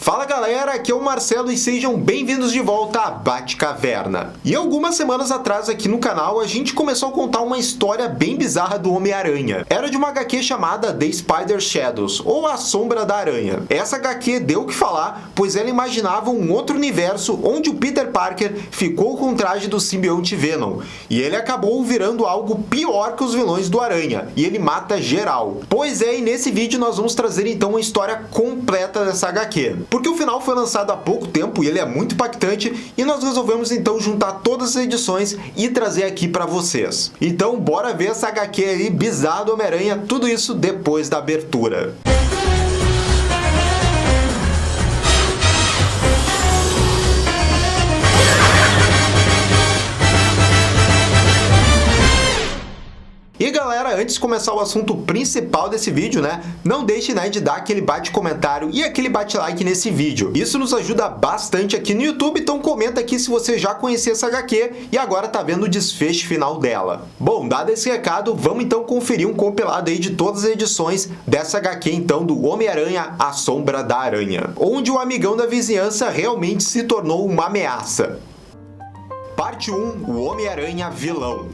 Fala galera, aqui é o Marcelo e sejam bem-vindos de volta à Batcaverna. E algumas semanas atrás aqui no canal a gente começou a contar uma história bem bizarra do Homem-Aranha. Era de uma HQ chamada The Spider Shadows, ou A Sombra da Aranha. Essa HQ deu o que falar, pois ela imaginava um outro universo onde o Peter Parker ficou com o traje do simbionte Venom. E ele acabou virando algo pior que os vilões do Aranha, e ele mata geral. Pois é, e nesse vídeo nós vamos trazer então uma história completa dessa HQ. Porque o final foi lançado há pouco tempo e ele é muito impactante e nós resolvemos então juntar todas as edições e trazer aqui para vocês. Então bora ver essa HQ aí bizarra do Homem-Aranha, tudo isso depois da abertura. E galera, antes de começar o assunto principal desse vídeo, não deixe de dar aquele bate-comentário e aquele bate-like nesse vídeo. Isso nos ajuda bastante aqui no YouTube, então comenta aqui se você já conhecia essa HQ e agora tá vendo o desfecho final dela. Bom, dado esse recado, vamos então conferir um compilado aí de todas as edições dessa HQ então do Homem-Aranha, A Sombra da Aranha, onde o amigão da vizinhança realmente se tornou uma ameaça. Parte 1, o Homem-Aranha vilão.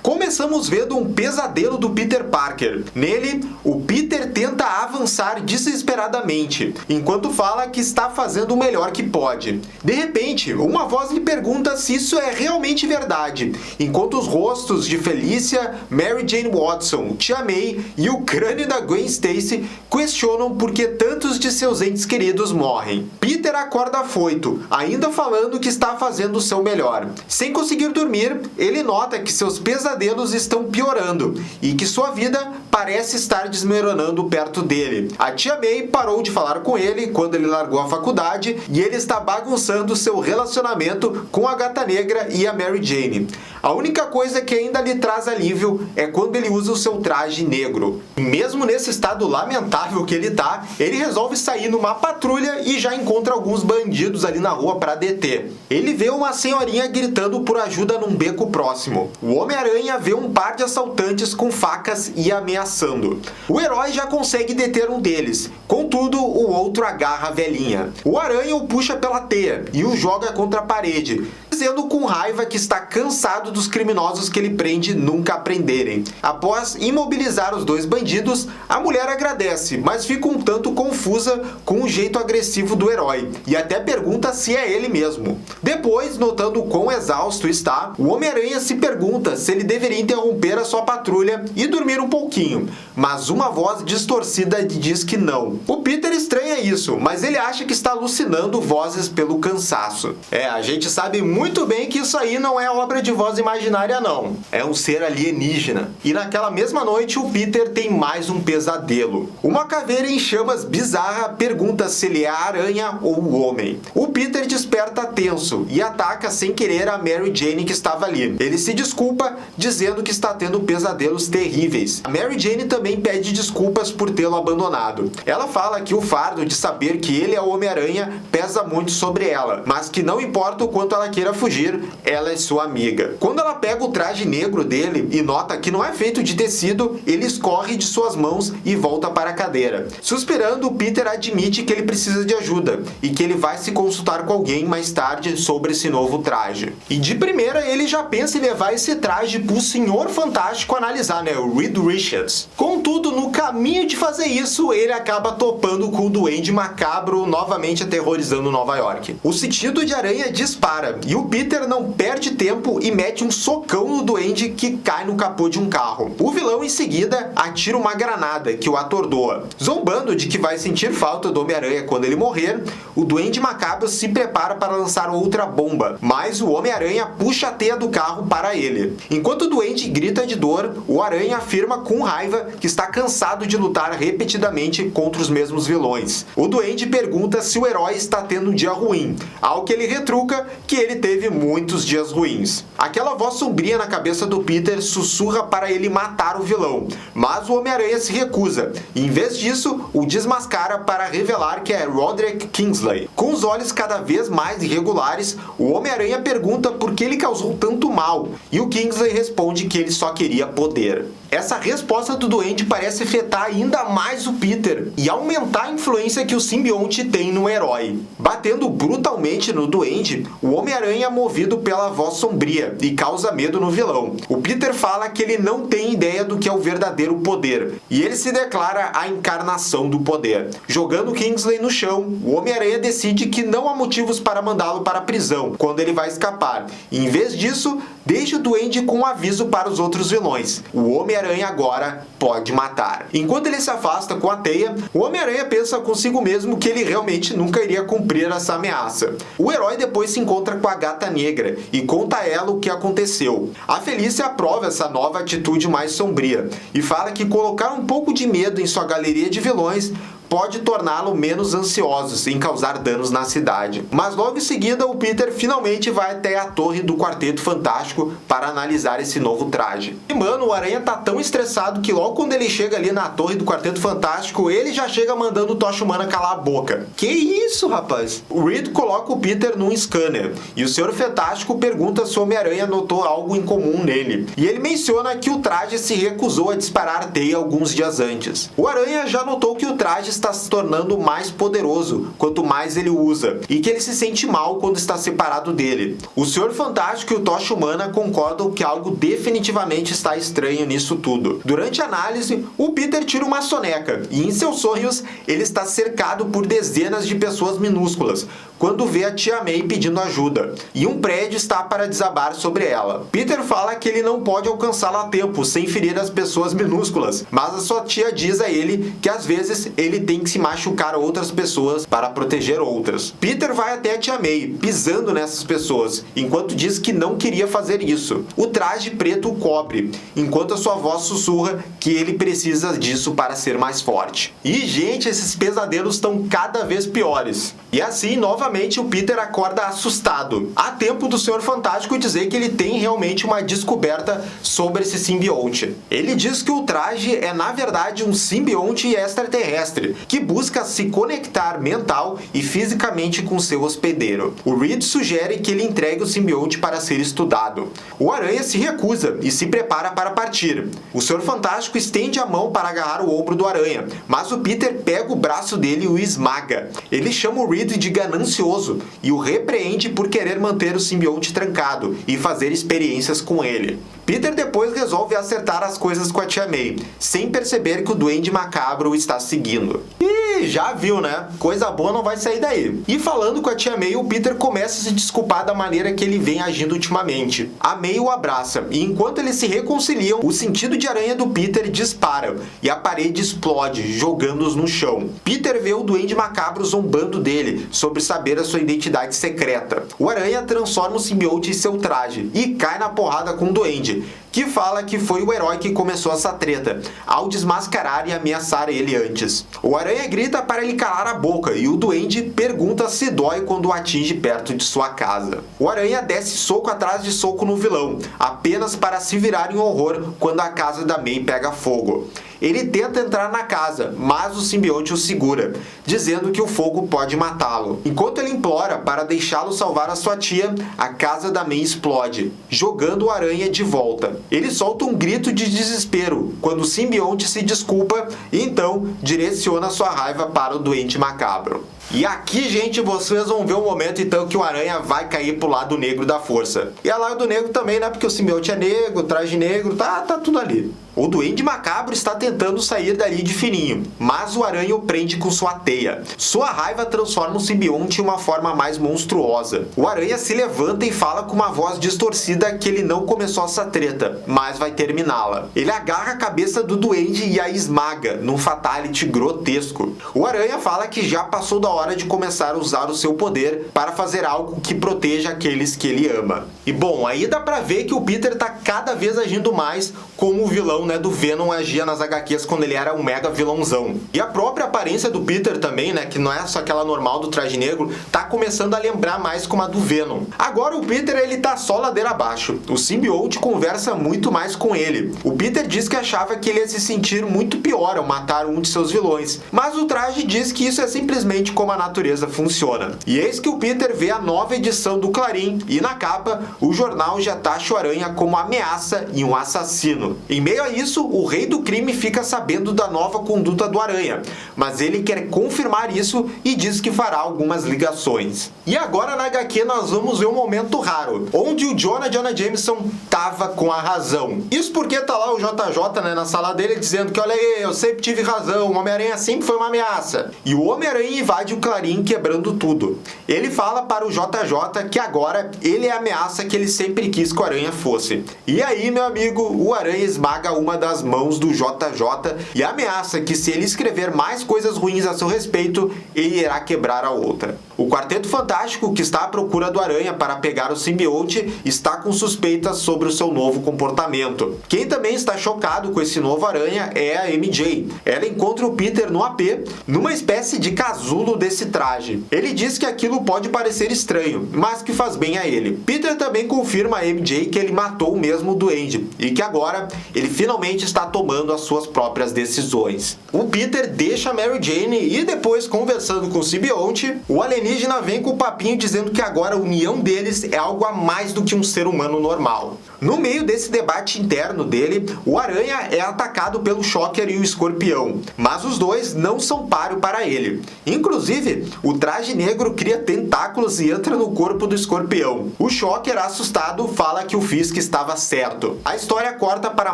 Começamos vendo um pesadelo do Peter Parker. Nele, o Peter tenta avançar desesperadamente, enquanto fala que está fazendo o melhor que pode. De repente, uma voz lhe pergunta se isso é realmente verdade, enquanto os rostos de Felicia, Mary Jane Watson, Tia May e o crânio da Gwen Stacy questionam por que tantos de seus entes queridos morrem. Peter acorda afoito, ainda falando que está fazendo o seu melhor. Sem conseguir dormir, ele nota que seus pesadelos estão piorando e que sua vida parece estar desmoronando perto dele. A Tia May parou de falar com ele quando ele largou a faculdade e ele está bagunçando seu relacionamento com a Gata Negra e a Mary Jane. A única coisa que ainda lhe traz alívio é quando ele usa o seu traje negro. E mesmo nesse estado lamentável que ele tá, ele resolve sair numa patrulha e já encontra alguns bandidos ali na rua para deter. Ele vê uma senhorinha gritando por ajuda num beco próximo. O Homem-Aranha vê um par de assaltantes com facas e ameaçando. O herói já consegue deter um deles, contudo o outro agarra a velhinha. O Aranha o puxa pela teia e o joga contra a parede, dizendo com raiva que está cansado dos criminosos que ele prende nunca aprenderem. Após imobilizar os dois bandidos, a mulher agradece, mas fica um tanto confusa com o jeito agressivo do herói e até pergunta se é ele mesmo. Depois, notando o quão exausto está, o Homem-Aranha se pergunta se ele deveria interromper a sua patrulha e dormir um pouquinho, mas uma voz distorcida diz que não. O Peter estranha isso, mas ele acha que está alucinando vozes pelo cansaço. A gente sabe muito bem que isso aí não é obra de voz imaginária não, é um ser alienígena. E naquela mesma noite o Peter tem mais um pesadelo. Uma caveira em chamas bizarra pergunta se ele é a aranha ou o homem. O Peter desperta tenso e ataca sem querer a Mary Jane que estava ali. Ele se desculpa, dizendo que está tendo pesadelos terríveis. A Mary Jane também pede desculpas por tê-lo abandonado. Ela fala que o fardo de saber que ele é o Homem-Aranha pesa muito sobre ela, mas que não importa o quanto ela queira fugir, ela é sua amiga. Quando ela pega o traje negro dele e nota que não é feito de tecido, ele escorre de suas mãos e volta para a cadeira. Suspirando, Peter admite que ele precisa de ajuda e que ele vai se consultar com alguém mais tarde sobre esse novo traje. E de primeira ele já pensa em levar esse traje pro Senhor Fantástico analisar, o Reed Richards. Contudo, no caminho de fazer isso, ele acaba topando com o Duende Macabro novamente aterrorizando Nova York. O sentido de aranha dispara e o Peter não perde tempo e mete um socão no Duende que cai no capô de um carro. O vilão em seguida atira uma granada que o atordoa. Zombando de que vai sentir falta do Homem-Aranha quando ele morrer, o Duende Macabro se prepara para lançar outra bomba, mas o Homem-Aranha puxa a teia do carro para ele. Enquanto o Duende grita de dor, o Aranha afirma com raiva que está cansado de lutar repetidamente contra os mesmos vilões. O Duende pergunta se o herói está tendo um dia ruim, ao que ele retruca que ele teve muitos dias ruins. Aquela voz sombria na cabeça do Peter sussurra para ele matar o vilão, mas o Homem-Aranha se recusa, e em vez disso, o desmascara para revelar que é Roderick Kingsley. Com os olhos cada vez mais irregulares, o Homem-Aranha pergunta por que ele causou tanto mal, e o Kingsley responde que ele só queria poder. Essa resposta do Duende parece afetar ainda mais o Peter e aumentar a influência que o simbionte tem no herói. Batendo brutalmente no Duende, o Homem-Aranha é movido pela voz sombria e causa medo no vilão. O Peter fala que ele não tem ideia do que é o verdadeiro poder, e ele se declara a encarnação do poder. Jogando Kingsley no chão, o Homem-Aranha decide que não há motivos para mandá-lo para a prisão quando ele vai escapar, e em vez disso, deixa o Duende com um aviso para os outros vilões. O Homem-Aranha agora pode matar. Enquanto ele se afasta com a teia, o Homem-Aranha pensa consigo mesmo que ele realmente nunca iria cumprir essa ameaça. O herói depois se encontra com a Gata Negra e conta a ela o que aconteceu. A Felícia aprova essa nova atitude mais sombria e fala que colocar um pouco de medo em sua galeria de vilões pode torná-lo menos ansioso em causar danos na cidade. Mas logo em seguida o Peter finalmente vai até a torre do Quarteto Fantástico para analisar esse novo traje. E mano, o Aranha tá tão estressado que logo quando ele chega ali na torre do Quarteto Fantástico, ele já chega mandando o Tocha Humana calar a boca. Que isso, rapaz? O Reed coloca o Peter num scanner e o Senhor Fantástico pergunta se o Homem-Aranha notou algo em comum nele. E ele menciona que o traje se recusou a disparar teia alguns dias antes. O Aranha já notou que o traje está se tornando mais poderoso quanto mais ele usa, e que ele se sente mal quando está separado dele. O Senhor Fantástico e o Tocha Humana concordam que algo definitivamente está estranho nisso tudo. Durante a análise, o Peter tira uma soneca, e em seus sonhos, ele está cercado por dezenas de pessoas minúsculas, quando vê a Tia May pedindo ajuda, e um prédio está para desabar sobre ela. Peter fala que ele não pode alcançá-la a tempo, sem ferir as pessoas minúsculas, mas a sua tia diz a ele que às vezes ele tem que se machucar outras pessoas para proteger outras. Peter vai até a Tia May, pisando nessas pessoas, enquanto diz que não queria fazer isso. O traje preto o cobre, enquanto a sua voz sussurra que ele precisa disso para ser mais forte. E gente, esses pesadelos estão cada vez piores. E assim, novamente, o Peter acorda assustado. Há tempo do Senhor Fantástico dizer que ele tem realmente uma descoberta sobre esse simbionte. Ele diz que o traje é na verdade um simbionte extraterrestre, que busca se conectar mental e fisicamente com seu hospedeiro. O Reed sugere que ele entregue o simbionte para ser estudado. O Aranha se recusa e se prepara para partir. O Senhor Fantástico estende a mão para agarrar o ombro do Aranha, mas o Peter pega o braço dele e o esmaga. Ele chama o Reed de ganancioso e o repreende por querer manter o simbionte trancado e fazer experiências com ele. Peter depois resolve acertar as coisas com a Tia May, sem perceber que o Duende Macabro o está seguindo. E já viu, né? Coisa boa não vai sair daí. E falando com a Tia May, o Peter começa a se desculpar da maneira que ele vem agindo ultimamente. A May o abraça, e enquanto eles se reconciliam, o sentido de aranha do Peter dispara, e a parede explode, jogando-os no chão. Peter vê o Duende Macabro zombando dele, sobre saber a sua identidade secreta. O Aranha transforma o simbionte em seu traje, e cai na porrada com o Duende, que fala que foi o herói que começou essa treta, ao desmascarar e ameaçar ele antes. O Aranha grita para ele calar a boca e o Duende pergunta se dói quando o atinge perto de sua casa. O Aranha desce soco atrás de soco no vilão, apenas para se virar em horror quando a casa da May pega fogo. Ele tenta entrar na casa, mas o simbionte o segura, dizendo que o fogo pode matá-lo. Enquanto ele implora para deixá-lo salvar a sua tia, a casa da May explode, jogando o Aranha de volta. Ele solta um grito de desespero quando o simbionte se desculpa e então direciona sua raiva para o Duende Macabro. E aqui, gente, vocês vão ver um momento então que o Aranha vai cair pro lado negro da força. E é lado negro também, né? Porque o simbionte é negro, traje negro, tá tudo ali. O Duende Macabro está tentando sair dali de fininho, mas o Aranha o prende com sua teia. Sua raiva transforma o simbionte em uma forma mais monstruosa. O Aranha se levanta e fala com uma voz distorcida que ele não começou essa treta, mas vai terminá-la. Ele agarra a cabeça do Duende e a esmaga, num fatality grotesco. O Aranha fala que já passou da hora de começar a usar o seu poder para fazer algo que proteja aqueles que ele ama. E bom, aí dá pra ver que o Peter tá cada vez agindo mais como o vilão, né, do Venom agia nas HQs quando ele era um mega vilãozão. E a própria aparência do Peter também, né, que não é só aquela normal do traje negro, tá começando a lembrar mais como a do Venom. Agora o Peter, ele tá só ladeira abaixo. O simbionte conversa muito mais com ele. O Peter diz que achava que ele ia se sentir muito pior ao matar um de seus vilões, mas o traje diz que isso é simplesmente como a natureza funciona. E eis que o Peter vê a nova edição do Clarim e na capa, o jornal já taxa o Aranha como ameaça e um assassino. Em meio a isso, o Rei do Crime fica sabendo da nova conduta do Aranha, mas ele quer confirmar isso e diz que fará algumas ligações. E agora na HQ nós vamos ver um momento raro, onde o Jonah Jameson tava com a razão. Isso porque tá lá o JJ, né, na sala dele dizendo que olha aí, eu sempre tive razão, o Homem-Aranha sempre foi uma ameaça. E o Homem-Aranha invade o Clarim quebrando tudo. Ele fala para o JJ que agora ele é a ameaça que ele sempre quis que o Aranha fosse. E aí, meu amigo, o Aranha esmaga uma das mãos do JJ e ameaça que se ele escrever mais coisas ruins a seu respeito, ele irá quebrar a outra. O Quarteto Fantástico, que está à procura do Aranha para pegar o simbionte, está com suspeitas sobre o seu novo comportamento. Quem também está chocado com esse novo Aranha é a MJ. Ela encontra o Peter no AP, numa espécie de casulo desse traje. Ele diz que aquilo pode parecer estranho, mas que faz bem a ele. Peter também confirma a MJ que ele matou mesmo o Duende, e que agora ele finalmente está tomando as suas próprias decisões. O Peter deixa a Mary Jane e depois, conversando com o simbionte, o alienígena vem com o papinho dizendo que agora a união deles é algo a mais do que um ser humano normal. No meio desse debate interno dele, o Aranha é atacado pelo Shocker e o Escorpião, mas os dois não são páreo para ele. Inclusive, o traje negro cria tentáculos e entra no corpo do Escorpião. O Shocker, assustado, fala que o Fisk estava certo. A história corta para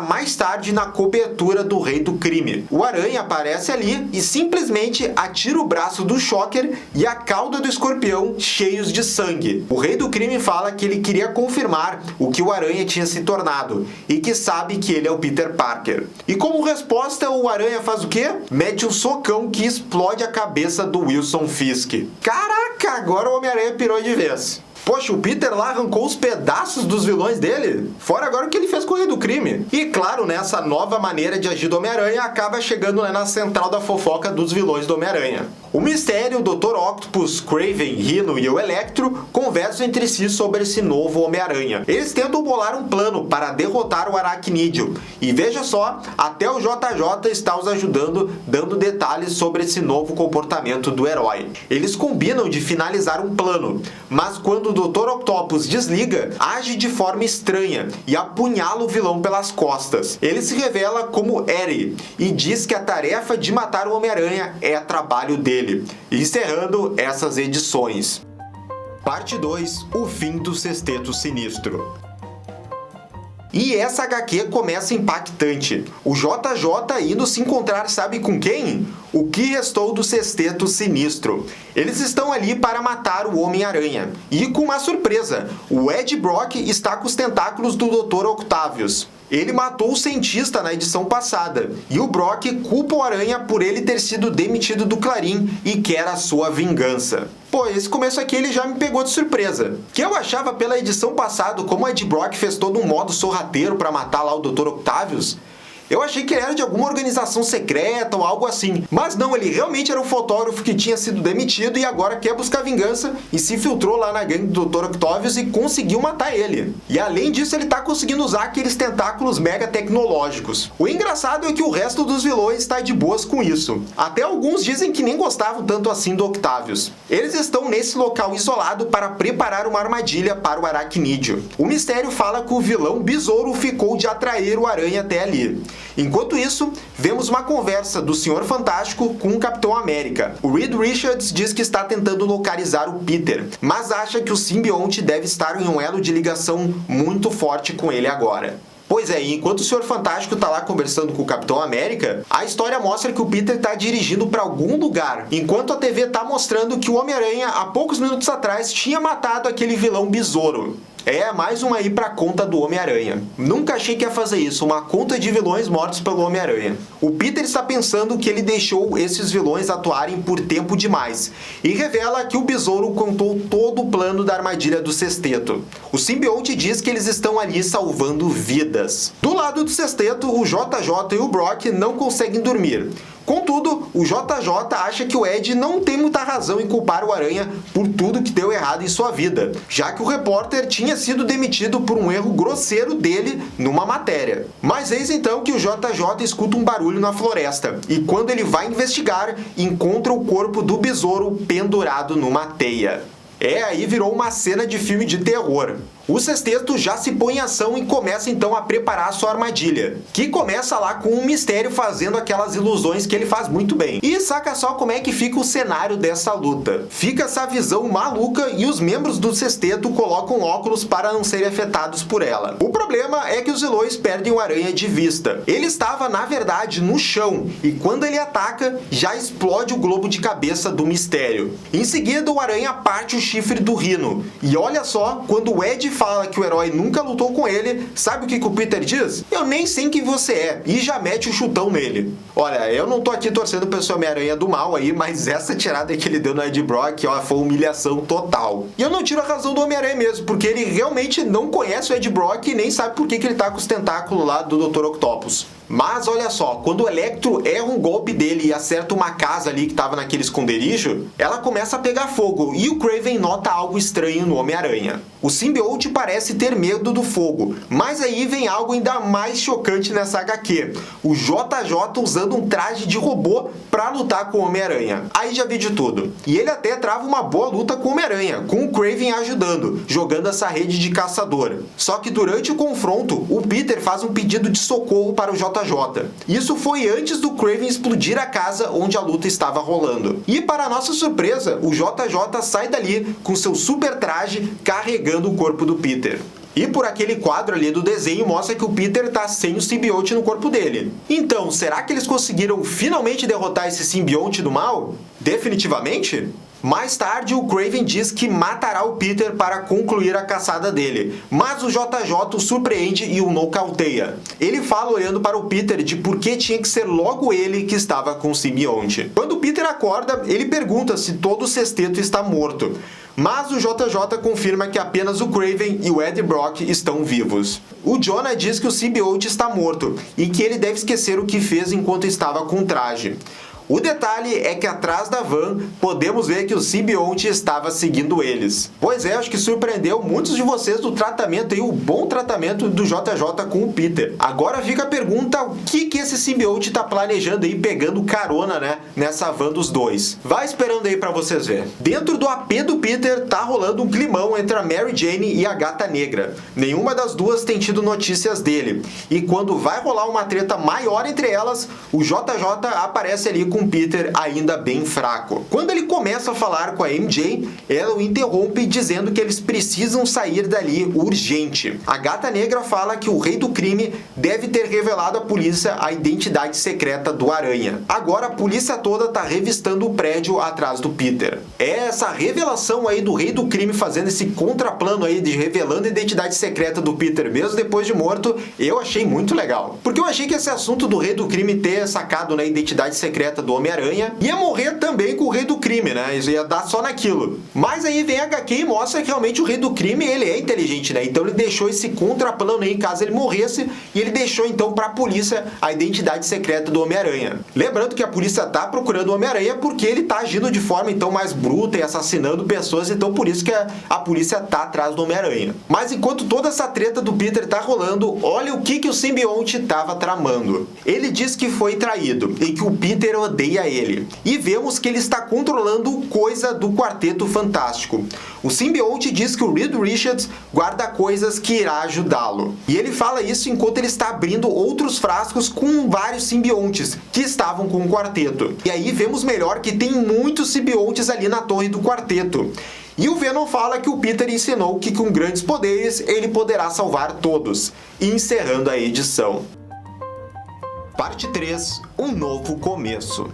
mais tarde na cobertura do Rei do Crime. O Aranha aparece ali e simplesmente atira o braço do Shocker e a cauda do Escorpião cheios de sangue. O Rei do Crime fala que ele queria confirmar o que o Aranha tinha se tornado e que sabe que ele é o Peter Parker. E como resposta, o Aranha faz o quê? Mete um socão que explode a cabeça do Wilson Fisk. Caraca, agora o Homem-Aranha pirou de vez. Poxa, o Peter lá arrancou os pedaços dos vilões dele? Fora agora o que ele fez com o Rei do Crime. E claro, né, essa nova maneira de agir do Homem-Aranha acaba chegando, né, na central da fofoca dos vilões do Homem-Aranha. O Mistério, o Dr. Octopus, Kraven, Rhino e o Electro conversam entre si sobre esse novo Homem-Aranha. Eles tentam bolar um plano para derrotar o Aracnídeo. E veja só, até o JJ está os ajudando, dando detalhes sobre esse novo comportamento do herói. Eles combinam de finalizar um plano, mas quando o Dr. Octopus desliga, age de forma estranha e apunhala o vilão pelas costas. Ele se revela como Eri e diz que a tarefa de matar o Homem-Aranha é trabalho dele, encerrando essas edições. Parte 2. O fim do Sexteto Sinistro. E essa HQ começa impactante. O JJ indo se encontrar sabe com quem? O que restou do Sexteto Sinistro. Eles estão ali para matar o Homem-Aranha. E com uma surpresa, o Ed Brock está com os tentáculos do Dr. Octavius. Ele matou o cientista na edição passada, e o Brock culpa o Aranha por ele ter sido demitido do Clarim e quer a sua vingança. Pô, esse começo aqui ele já me pegou de surpresa. Que eu achava pela edição passada como o Ed Brock fez todo um modo sorrateiro para matar lá o Dr. Octavius. Eu achei que ele era de alguma organização secreta ou algo assim. Mas não, ele realmente era um fotógrafo que tinha sido demitido e agora quer buscar vingança e se infiltrou lá na gangue do Dr. Octavius e conseguiu matar ele. E além disso, ele tá conseguindo usar aqueles tentáculos mega tecnológicos. O engraçado é que o resto dos vilões está de boas com isso. Até alguns dizem que nem gostavam tanto assim do Octavius. Eles estão nesse local isolado para preparar uma armadilha para o Aracnídeo. O Mistério fala que o vilão Besouro ficou de atrair o Aranha até ali. Enquanto isso, vemos uma conversa do Senhor Fantástico com o Capitão América. O Reed Richards diz que está tentando localizar o Peter, mas acha que o simbionte deve estar em um elo de ligação muito forte com ele agora. Pois é, e enquanto o Senhor Fantástico tá lá conversando com o Capitão América, a história mostra que o Peter tá dirigindo para algum lugar, enquanto a TV tá mostrando que o Homem-Aranha, há poucos minutos atrás, tinha matado aquele vilão Besouro. É, mais uma aí pra conta do Homem-Aranha. Nunca achei que ia fazer isso, uma conta de vilões mortos pelo Homem-Aranha. O Peter está pensando que ele deixou esses vilões atuarem por tempo demais, e revela que o Besouro contou todo o plano da armadilha do Sexteto. O simbionte diz que eles estão ali salvando vidas. Do lado do Sexteto, o JJ e o Brock não conseguem dormir. Contudo, o JJ acha que o Ed não tem muita razão em culpar o Aranha por tudo que deu errado em sua vida, já que o repórter tinha sido demitido por um erro grosseiro dele numa matéria. Mas eis então que o JJ escuta um barulho na floresta, e quando ele vai investigar, encontra o corpo do Besouro pendurado numa teia. Aí virou uma cena de filme de terror. O sexteto já se põe em ação e começa então a preparar a sua armadilha, que começa lá com um mistério fazendo aquelas ilusões que ele faz muito bem. E saca só como é que fica o cenário dessa luta. Fica essa visão maluca e os membros do sexteto colocam óculos para não serem afetados por ela. O problema é que os vilões perdem o Aranha de vista. Ele estava, na verdade, no chão, e quando ele ataca, já explode o globo de cabeça do mistério. Em seguida, o Aranha parte o chifre do Rhino. E olha só, quando o Ed fala que o herói nunca lutou com ele, sabe o que o Peter diz? Eu nem sei quem você é, e já mete o chutão nele. Olha, eu não tô aqui torcendo pro seu Homem-Aranha do mal aí, mas essa tirada que ele deu no Ed Brock, ó, foi humilhação total. E eu não tiro a razão do Homem-Aranha mesmo, porque ele realmente não conhece o Ed Brock e nem sabe por que ele tá com os tentáculos lá do Dr. Octopus. Mas olha só, quando o Electro erra um golpe dele e acerta uma casa ali que estava naquele esconderijo, ela começa a pegar fogo e o Kraven nota algo estranho no Homem-Aranha. O simbionte parece ter medo do fogo, mas aí vem algo ainda mais chocante nessa HQ. O JJ usando um traje de robô para lutar com o Homem-Aranha. Aí já vi de tudo. E ele até trava uma boa luta com o Homem-Aranha, com o Kraven ajudando, jogando essa rede de caçador. Só que durante o confronto, o Peter faz um pedido de socorro para o JJ. Isso foi antes do Kraven explodir a casa onde a luta estava rolando. E para nossa surpresa, o JJ sai dali com seu super traje carregando o corpo do Peter. E por aquele quadro ali do desenho mostra que o Peter tá sem o simbionte no corpo dele. Então, será que eles conseguiram finalmente derrotar esse simbionte do mal? Definitivamente? Mais tarde, o Kraven diz que matará o Peter para concluir a caçada dele, mas o JJ o surpreende e o nocauteia. Ele fala olhando para o Peter de por que tinha que ser logo ele que estava com o simbionte. Quando o Peter acorda, ele pergunta se todo o sexteto está morto. Mas o JJ confirma que apenas o Kraven e o Ed Brock estão vivos. O Jonah diz que o simbionte está morto e que ele deve esquecer o que fez enquanto estava com o traje. O detalhe é que atrás da van podemos ver que o simbionte estava seguindo eles. Pois é, acho que surpreendeu muitos de vocês do tratamento e o bom tratamento do JJ com o Peter. Agora fica a pergunta, o que esse simbionte está planejando aí pegando carona, né, nessa van dos dois? Vai esperando aí pra vocês verem. Dentro do AP do Peter tá rolando um climão entre a Mary Jane e a Gata Negra. Nenhuma das duas tem tido notícias dele. E quando vai rolar uma treta maior entre elas, o JJ aparece ali com Peter ainda bem fraco. Quando ele começa a falar com a MJ, ela o interrompe dizendo que eles precisam sair dali urgente. A Gata Negra fala que o Rei do Crime deve ter revelado à polícia a identidade secreta do Aranha. Agora a polícia toda tá revistando o prédio atrás do Peter. Essa revelação aí do Rei do Crime fazendo esse contraplano aí de revelando a identidade secreta do Peter mesmo depois de morto, eu achei muito legal. Porque eu achei que esse assunto do Rei do Crime ter sacado na identidade secreta do Homem-Aranha ia morrer também com o Rei do Crime, né? Isso ia dar só naquilo. Mas aí vem a HQ e mostra que realmente o Rei do Crime, ele é inteligente, né? Então ele deixou esse contraplano aí caso ele morresse e ele deixou então pra polícia a identidade secreta do Homem-Aranha. Lembrando que a polícia tá procurando o Homem-Aranha porque ele tá agindo de forma então mais bruta e assassinando pessoas, então por isso que a polícia tá atrás do Homem-Aranha. Mas enquanto toda essa treta do Peter tá rolando, olha o que o simbionte tava tramando. Ele diz que foi traído e que o Peter odeia ele. E vemos que ele está controlando coisa do Quarteto Fantástico. O simbionte diz que o Reed Richards guarda coisas que irá ajudá-lo. E ele fala isso enquanto ele está abrindo outros frascos com vários simbiontes que estavam com o quarteto. E aí vemos melhor que tem muitos simbiontes ali na torre do quarteto. E o Venom fala que o Peter ensinou que com grandes poderes ele poderá salvar todos. E encerrando a edição. Parte 3. Um novo começo.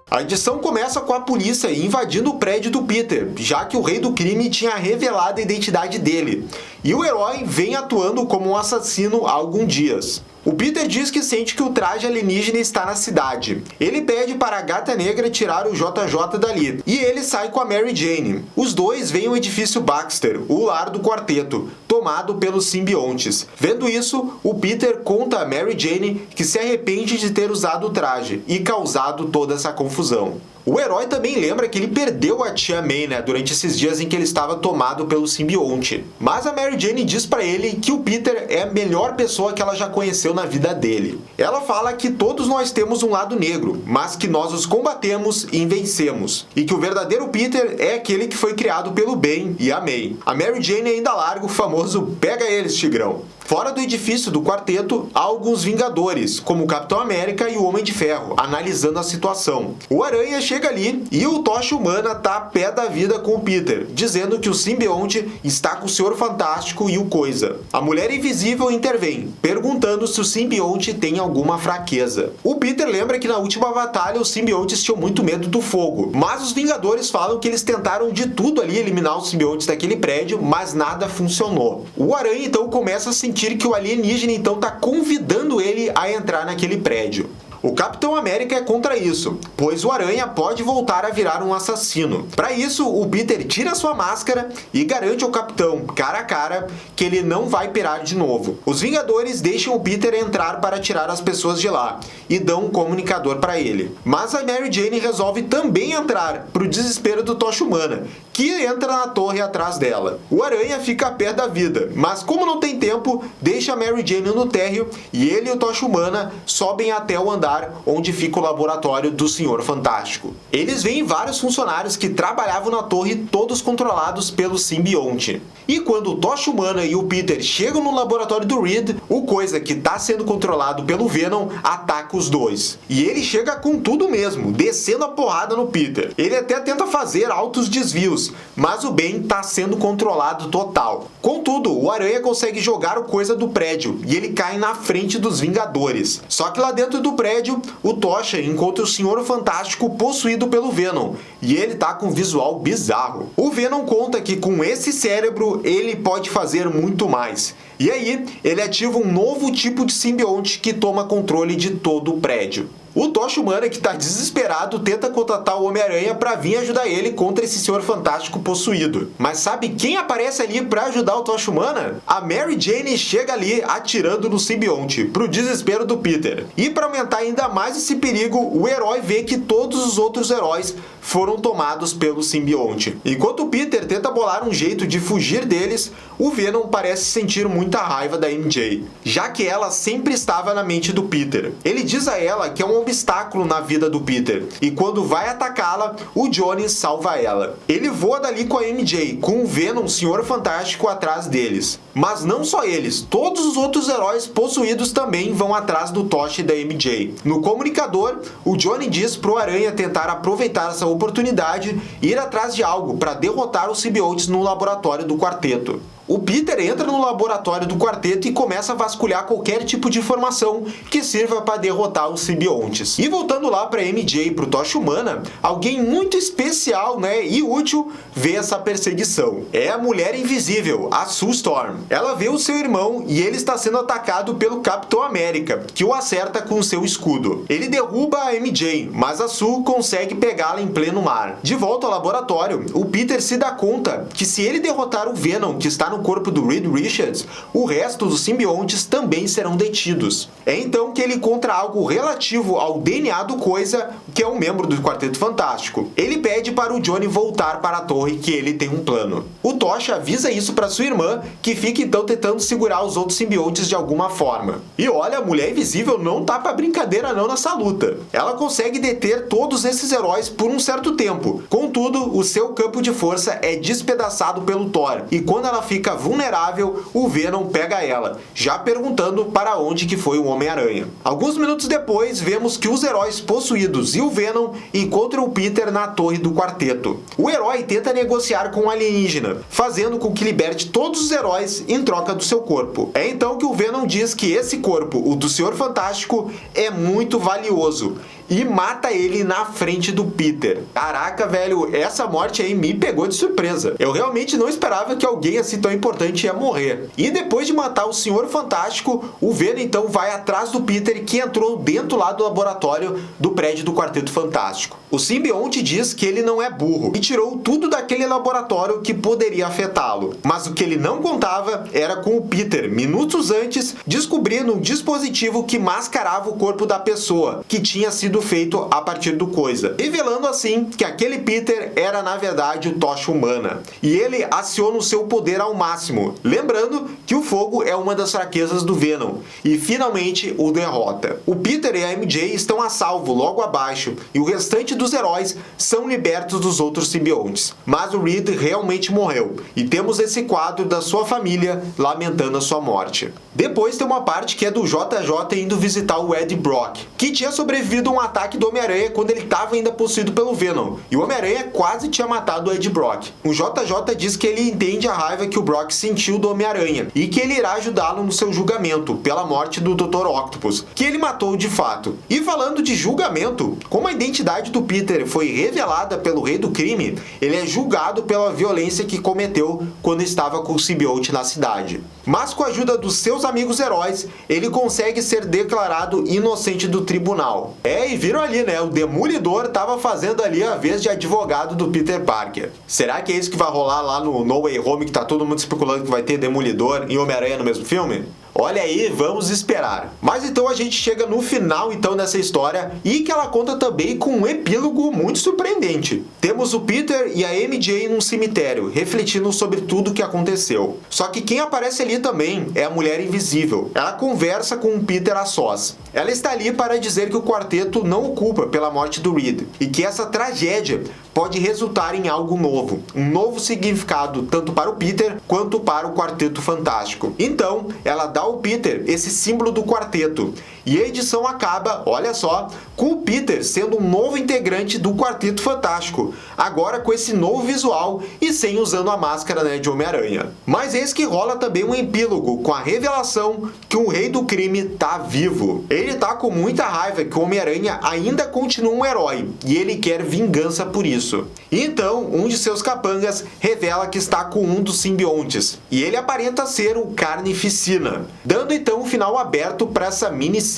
A edição começa com a polícia invadindo o prédio do Peter, já que o Rei do Crime tinha revelado a identidade dele. E o herói vem atuando como um assassino há alguns dias. O Peter diz que sente que o traje alienígena está na cidade. Ele pede para a Gata Negra tirar o JJ dali, e ele sai com a Mary Jane. Os dois veem o edifício Baxter, o lar do quarteto. tomado pelos simbiontes. Vendo isso, o Peter conta a Mary Jane que se arrepende de ter usado o traje e causado toda essa confusão. O herói também lembra que ele perdeu a tia May, durante esses dias em que ele estava tomado pelo simbionte. Mas a Mary Jane diz pra ele que o Peter é a melhor pessoa que ela já conheceu na vida dele. Ela fala que todos nós temos um lado negro, mas que nós os combatemos e vencemos. E que o verdadeiro Peter é aquele que foi criado pelo Ben e a May. A Mary Jane ainda larga o famoso "pega eles, Tigrão". Fora do edifício do quarteto, há alguns Vingadores, como o Capitão América e o Homem de Ferro, analisando a situação. O Aranha chega ali e o Tocha Humana tá a pé da vida com o Peter, dizendo que o simbionte está com o Senhor Fantástico e o Coisa. A Mulher Invisível intervém, perguntando se o simbionte tem alguma fraqueza. O Peter lembra que na última batalha os simbiontes tinham muito medo do fogo, mas os Vingadores falam que eles tentaram de tudo ali eliminar os simbiontes daquele prédio, mas nada funcionou. O Aranha então começa a sentir que o alienígena então tá convidando ele a entrar naquele prédio. O Capitão América é contra isso, pois o Aranha pode voltar a virar um assassino. Para isso, o Peter tira sua máscara e garante ao Capitão, cara a cara, que ele não vai pirar de novo. Os Vingadores deixam o Peter entrar para tirar as pessoas de lá e dão um comunicador para ele. Mas a Mary Jane resolve também entrar, pro desespero do Tocha Humana, que entra na torre atrás dela. O Aranha fica a pé da vida, mas como não tem tempo, deixa a Mary Jane no térreo e ele e o Tocha Humana sobem até o andar onde fica o laboratório do Senhor Fantástico. Eles veem vários funcionários que trabalhavam na torre, todos controlados pelo simbionte. E quando o Tocha Humana e o Peter chegam no laboratório do Reed, o Coisa, que está sendo controlado pelo Venom, ataca os dois. E ele chega com tudo mesmo, descendo a porrada no Peter. Ele até tenta fazer altos desvios, mas o Ben está sendo controlado total. Contudo, o Aranha consegue jogar o Coisa do prédio e ele cai na frente dos Vingadores. Só que lá dentro do prédio, o Tocha encontra o Senhor Fantástico possuído pelo Venom, e ele tá com um visual bizarro. O Venom conta que com esse cérebro ele pode fazer muito mais. E aí, ele ativa um novo tipo de simbionte que toma controle de todo o prédio. O Tocha Humana, que está desesperado, tenta contatar o Homem-Aranha para vir ajudar ele contra esse Senhor Fantástico possuído. Mas sabe quem aparece ali para ajudar o Tocha Humana? A Mary Jane chega ali atirando no simbionte, pro desespero do Peter. E para aumentar ainda mais esse perigo, o herói vê que todos os outros heróis foram tomados pelo simbionte. Enquanto o Peter tenta bolar um jeito de fugir deles, o Venom parece sentir muita raiva da MJ, já que ela sempre estava na mente do Peter. Ele diz a ela que é um obstáculo na vida do Peter, e quando vai atacá-la, o Johnny salva ela. Ele voa dali com a MJ, com o Venom Senhor Fantástico atrás deles. Mas não só eles, todos os outros heróis possuídos também vão atrás do Tocha e da MJ. No comunicador, o Johnny diz pro Aranha tentar aproveitar essa oportunidade e ir atrás de algo para derrotar os simbiontes no laboratório do quarteto. O Peter entra no laboratório do quarteto e começa a vasculhar qualquer tipo de informação que sirva para derrotar os simbiontes. E voltando lá para MJ e pro Tocha Humana, alguém muito especial, e útil vê essa perseguição. É a Mulher Invisível, a Sue Storm. Ela vê o seu irmão e ele está sendo atacado pelo Capitão América, que o acerta com seu escudo. Ele derruba a MJ, mas a Sue consegue pegá-la em pleno mar. De volta ao laboratório, o Peter se dá conta que se ele derrotar o Venom, que está no corpo do Reed Richards, o resto dos simbiontes também serão detidos. É então que ele encontra algo relativo ao DNA do Coisa, que é um membro do Quarteto Fantástico. Ele pede para o Johnny voltar para a torre, que ele tem um plano. O Tocha avisa isso para sua irmã, que fica então tentando segurar os outros simbiontes de alguma forma. E olha, a Mulher Invisível não tá pra brincadeira não nessa luta. Ela consegue deter todos esses heróis por um certo tempo. Contudo, o seu campo de força é despedaçado pelo Thor, e quando ela fica vulnerável, o Venom pega ela, já perguntando para onde que foi o Homem-Aranha. Alguns minutos depois, vemos que os heróis possuídos e o Venom encontram o Peter na torre do quarteto. O herói tenta negociar com o alienígena, fazendo com que liberte todos os heróis em troca do seu corpo. É então que o Venom diz que esse corpo, o do Senhor Fantástico, é muito valioso e mata ele na frente do Peter. Caraca, velho, essa morte aí me pegou de surpresa. Eu realmente não esperava que alguém assim tão importante ia morrer. E depois de matar o Senhor Fantástico, o Venom então vai atrás do Peter, que entrou dentro lá do laboratório do prédio do Quarteto Fantástico. O simbionte diz que ele não é burro e tirou tudo daquele laboratório que poderia afetá-lo. Mas o que ele não contava era com o Peter, minutos antes, descobrindo um dispositivo que mascarava o corpo da pessoa, que tinha sido feito a partir do Coisa, revelando assim que aquele Peter era na verdade o Tocha Humana. E ele aciona o seu poder ao máximo, lembrando que o fogo é uma das fraquezas do Venom, e finalmente o derrota. O Peter e a MJ estão a salvo logo abaixo, e o restante dos heróis são libertos dos outros simbiontes. Mas o Reed realmente morreu, e temos esse quadro da sua família lamentando a sua morte. Depois tem uma parte que é do JJ indo visitar o Ed Brock, que tinha sobrevivido a um ataque do Homem-Aranha quando ele estava ainda possuído pelo Venom, e o Homem-Aranha quase tinha matado o Ed Brock. O JJ diz que ele entende a raiva que o Brock sentiu do Homem-Aranha, e que ele irá ajudá-lo no seu julgamento pela morte do Dr. Octopus, que ele matou de fato. E falando de julgamento, como a identidade do Peter foi revelada pelo Rei do Crime, ele é julgado pela violência que cometeu quando estava com o simbionte na cidade. Mas com a ajuda dos seus amigos heróis, ele consegue ser declarado inocente do tribunal. E viram ali, né? O Demolidor estava fazendo ali a vez de advogado do Peter Parker. Será que é isso que vai rolar lá no No Way Home, que tá todo mundo especulando que vai ter Demolidor e Homem-Aranha no mesmo filme? Olha aí, vamos esperar. Mas então a gente chega no final então dessa história, e que ela conta também com um epílogo muito surpreendente. Temos o Peter e a MJ num cemitério, refletindo sobre tudo o que aconteceu. Só que quem aparece ali também é a Mulher Invisível. Ela conversa com o Peter a sós. Ela está ali para dizer que o quarteto não o culpa pela morte do Reed, e que essa tragédia pode resultar em algo novo, um novo significado tanto para o Peter quanto para o Quarteto Fantástico. Então, ela dá ao Peter esse símbolo do quarteto, e a edição acaba, olha só, com o Peter sendo um novo integrante do Quarteto Fantástico, agora com esse novo visual e sem usando a máscara, né, de Homem-Aranha. Mas eis que rola também um epílogo com a revelação que o Rei do Crime tá vivo. Ele tá com muita raiva que o Homem-Aranha ainda continua um herói, e ele quer vingança por isso. Então, um de seus capangas revela que está com um dos simbiontes, e ele aparenta ser o Carnificina, dando então um final aberto para essa minissérie.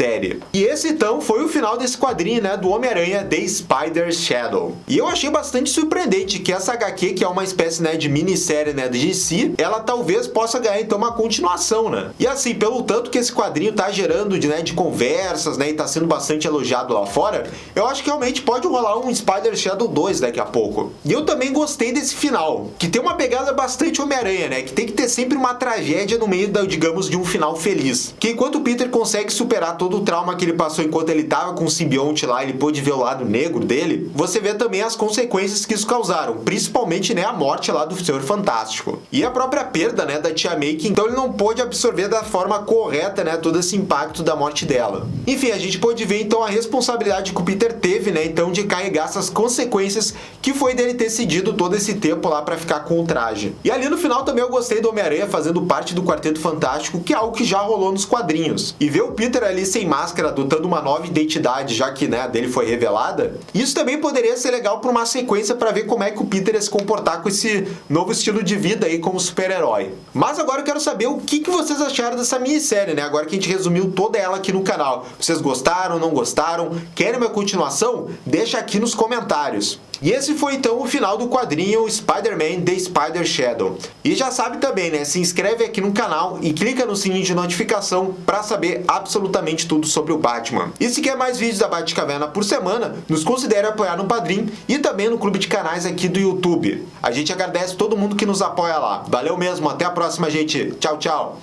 E esse então foi o final desse quadrinho, né, do Homem-Aranha The Spider Shadow. E eu achei bastante surpreendente que essa HQ, que é uma espécie, né, de minissérie, né, de DC, ela talvez possa ganhar então uma continuação, né? E assim, pelo tanto que esse quadrinho tá gerando de conversas, né, e tá sendo bastante elogiado lá fora, eu acho que realmente pode rolar um Spider Shadow 2 daqui a pouco. E eu também gostei desse final, que tem uma pegada bastante Homem-Aranha, né, que tem que ter sempre uma tragédia no meio, digamos, de um final feliz. Que enquanto o Peter consegue superar todo o trauma que ele passou enquanto ele tava com o simbionte lá, ele pôde ver o lado negro dele, você vê também as consequências que isso causaram, principalmente, né, a morte lá do Senhor Fantástico. E a própria perda, né, da Tia May, que então ele não pôde absorver da forma correta, né, todo esse impacto da morte dela. Enfim, a gente pôde ver então a responsabilidade que o Peter teve, né, então de carregar essas consequências que foi dele ter cedido todo esse tempo lá pra ficar com o traje. E ali no final também eu gostei do Homem-Aranha fazendo parte do Quarteto Fantástico, que é algo que já rolou nos quadrinhos. E ver o Peter ali sem máscara, adotando uma nova identidade, já que, né, a dele foi revelada, isso também poderia ser legal pra uma sequência pra ver como é que o Peter ia se comportar com esse novo estilo de vida aí como super-herói. Mas agora eu quero saber o que vocês acharam dessa minissérie, né? Agora que a gente resumiu toda ela aqui no canal. Vocês gostaram, não gostaram? Querem uma continuação? Deixa aqui nos comentários. E esse foi então o final do quadrinho Spider-Man The Spider Shadow. E já sabe também, né? Se inscreve aqui no canal e clica no sininho de notificação para saber absolutamente tudo sobre o Batman. E se quer mais vídeos da Batcaverna por semana, nos considere apoiar no Padrim e também no clube de canais aqui do YouTube. A gente agradece todo mundo que nos apoia lá. Valeu mesmo, até a próxima, gente. Tchau, tchau.